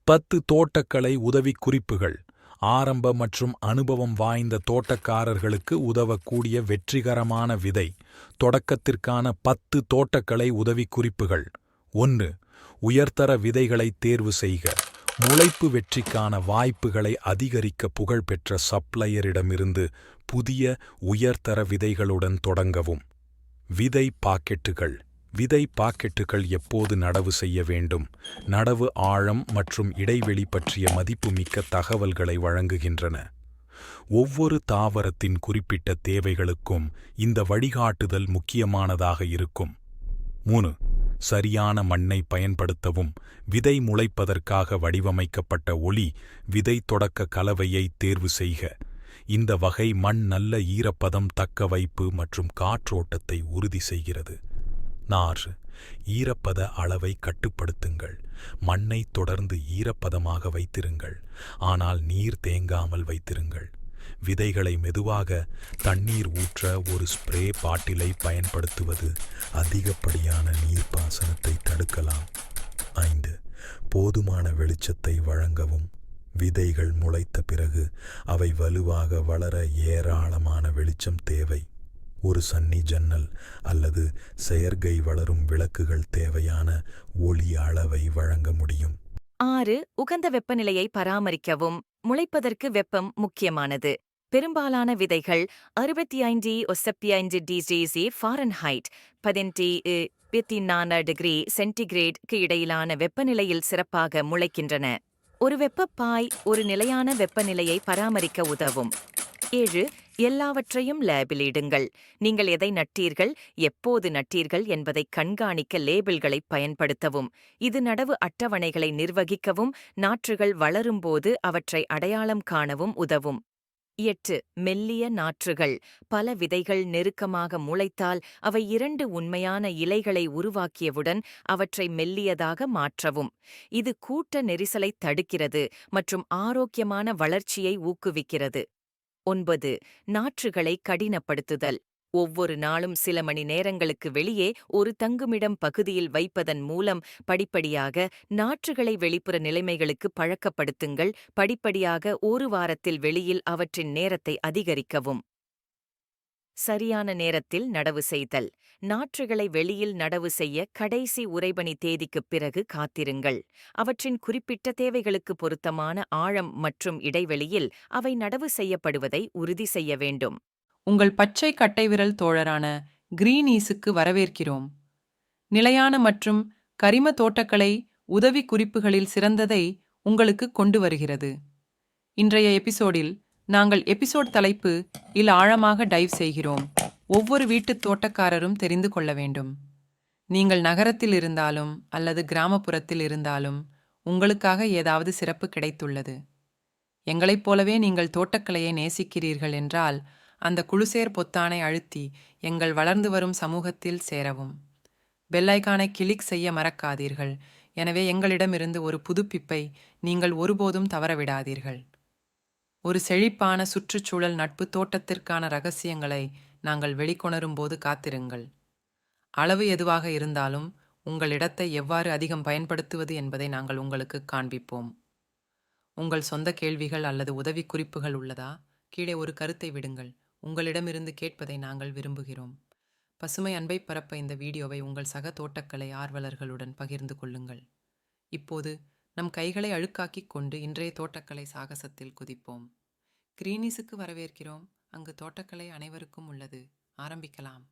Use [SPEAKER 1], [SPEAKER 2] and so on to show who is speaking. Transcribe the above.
[SPEAKER 1] 10 தோட்டக்கலை உதவிக்குறிப்புகள். ஆரம்ப மற்றும் அனுபவம் வாய்ந்த தோட்டக்காரர்களுக்கு உதவக்கூடிய வெற்றிகரமான விதை தொடக்கத்திற்கான 10 தோட்டக்கலை உதவிக்குறிப்புகள். 1. உயர்தர விதைகளை தேர்வு செய்க. முளைப்பு வெற்றிக்கான வாய்ப்புகளை அதிகரிக்க புகழ்பெற்ற சப்ளையரிடமிருந்து புதிய உயர்தர விதைகளுடன் தொடங்கவும். விதை பாக்கெட்டுகள். விதை பாக்கெட்டுகள் எப்போது நடவு செய்ய வேண்டும், நடவு ஆழம் மற்றும் இடைவெளி பற்றிய மதிப்புமிக்க தகவல்களை வழங்குகின்றன. ஒவ்வொரு தாவரத்தின் குறிப்பிட்ட தேவைகளுக்கும் இந்த வழிகாட்டுதல் முக்கியமானதாக இருக்கும். 3. சரியான மண்ணை பயன்படுத்தவும். விதை முளைப்பதற்காக வடிவமைக்கப்பட்ட ஒளி விதை தொடக்க கலவையை தேர்வு செய்க. இந்த வகை மண் நல்ல ஈரப்பதம், தக்க வைப்பு மற்றும் காற்றோட்டத்தை உறுதி செய்கிறது. 4. ஈரப்பத அளவை கட்டுப்படுத்துங்கள். மண்ணை தொடர்ந்து ஈரப்பதமாக வைத்திருங்கள், ஆனால் நீர் தேங்காமல் வைத்திருங்கள். விதைகளை மெதுவாக தண்ணீர் ஊற்ற ஒரு ஸ்ப்ரே பாட்டிலை பயன்படுத்துவது அதிகப்படியான நீர்ப்பாசனத்தை தடுக்கலாம். 5. போதுமான வெளிச்சத்தை வழங்கவும். விதைகள் முளைத்த பிறகு அவை வலுவாக வளர ஏராளமான வெளிச்சம் தேவை. ஒரு சன்னி ஜன்னல் அல்லது செயற்கை வளரும் விளக்குகள் தேவையான ஒளி அளவை வழங்க முடியும்.
[SPEAKER 2] 6. உகந்த வெப்பநிலையை பராமரிக்கவும். முளைப்பதற்கு வெப்பம் முக்கியமானது. பெரும்பாலான விதைகள் 65°C ஃபாரன்ஹைட் 18-24°C இடையிலான வெப்பநிலையில் சிறப்பாக முளைக்கின்றன. ஒரு வெப்பப்பாய் ஒரு நிலையான வெப்பநிலையை பராமரிக்க உதவும். 7. எல்லாவற்றையும் லேபிளிடுங்கள். நீங்கள் எதை நட்டீர்கள், எப்போது நட்டீர்கள் என்பதை கண்காணிக்க லேபிள்களை பயன்படுத்தவும். இது நடவு அட்டவணைகளை நிர்வகிக்கவும் நாற்றுகள் வளரும்போது அவற்றை அடையாளம் காணவும் உதவும். 8. மெல்லிய நாற்றுகள். பல விதைகள் நெருக்கமாக முளைத்தால் அவை 2 உண்மையான இலைகளை உருவாக்கியவுடன் அவற்றை மெல்லியதாக மாற்றவும். இது கூட்ட நெரிசலை தடுக்கிறது மற்றும் ஆரோக்கியமான வளர்ச்சியை ஊக்குவிக்கிறது. 9. நாற்றுகளை கடினப்படுத்துதல். ஒவ்வொரு நாளும் சில மணி நேரங்களுக்கு வெளியே ஒரு தங்குமிடம் பகுதியில் வைப்பதன் மூலம் படிப்படியாக நாற்றுகளை வெளிப்புற நிலைமைகளுக்கு பழக்கப்படுத்துங்கள். படிப்படியாக ஒரு வாரத்தில் வெளியில் அவற்றின் நேரத்தை அதிகரிக்கவும். சரியான நேரத்தில் நடவு செய்தல். நாற்றுகளை வெளியில் நடவு செய்ய கடைசி உறைபனி தேதிக்குப் பிறகு காத்திருங்கள். அவற்றின் குறிப்பிட்ட தேவைகளுக்கு பொருத்தமான ஆழம் மற்றும் இடைவெளியில் அவை நடவு செய்யப்படுவதை உறுதி செய்ய வேண்டும்.
[SPEAKER 3] உங்கள் பச்சை கட்டைவிரல் தோழரான கிரீனீஸுக்கு வரவேற்கிறோம். நிலையான மற்றும் கரிம தோட்டக்கலை உதவி குறிப்புகளில் சிறந்ததை உங்களுக்கு கொண்டு வருகிறது. இன்றைய எபிசோடில் நாங்கள் எபிசோட் தலைப்பு இல் ஆழமாக டைவ் செய்கிறோம். ஒவ்வொரு வீட்டுத் தோட்டக்காரரும் தெரிந்து கொள்ள வேண்டும். நீங்கள் நகரத்தில் இருந்தாலும் அல்லது கிராமப்புறத்தில் இருந்தாலும் உங்களுக்காக ஏதாவது சிறப்பு கிடைத்துள்ளது. எங்களைப் போலவே நீங்கள் தோட்டக்கலையை நேசிக்கிறீர்கள் என்றால் அந்த குழுசேர் பொத்தானை அழுத்தி எங்கள் வளர்ந்து வரும் சமூகத்தில் சேரவும். பெல் ஐகானை கிளிக் செய்ய மறக்காதீர்கள். எனவே எங்களிடமிருந்து ஒரு புதுப்பிப்பை நீங்கள் ஒருபோதும் தவறவிடாதீர்கள். ஒரு செழிப்பான சுற்றுச்சூழல் நட்பு தோட்டத்திற்கான ரகசியங்களை நாங்கள் வெளிக்கொணரும் போது காத்திருங்கள். அளவு எதுவாக இருந்தாலும் உங்கள் இடத்தை எவ்வாறு அதிகம் பயன்படுத்துவது என்பதை நாங்கள் உங்களுக்கு காண்பிப்போம். உங்கள் சொந்த கேள்விகள் அல்லது உதவி குறிப்புகள் உள்ளதா? கீழே ஒரு கருத்தை விடுங்கள். உங்களிடமிருந்து கேட்பதை நாங்கள் விரும்புகிறோம். பசுமை அன்பை பரப்ப இந்த வீடியோவை உங்கள் சக தோட்டக்கலை ஆர்வலர்களுடன் பகிர்ந்து கொள்ளுங்கள். இப்போது நம் கைகளை அழுக்காக்கிக் கொண்டு இன்றைய தோட்டக்கலை சாகசத்தில் குதிப்போம். கிரீனீஸுக்கு வரவேற்கிறோம். அங்கு தோட்டக்கலை அனைவருக்கும் உள்ளது. ஆரம்பிக்கலாம்.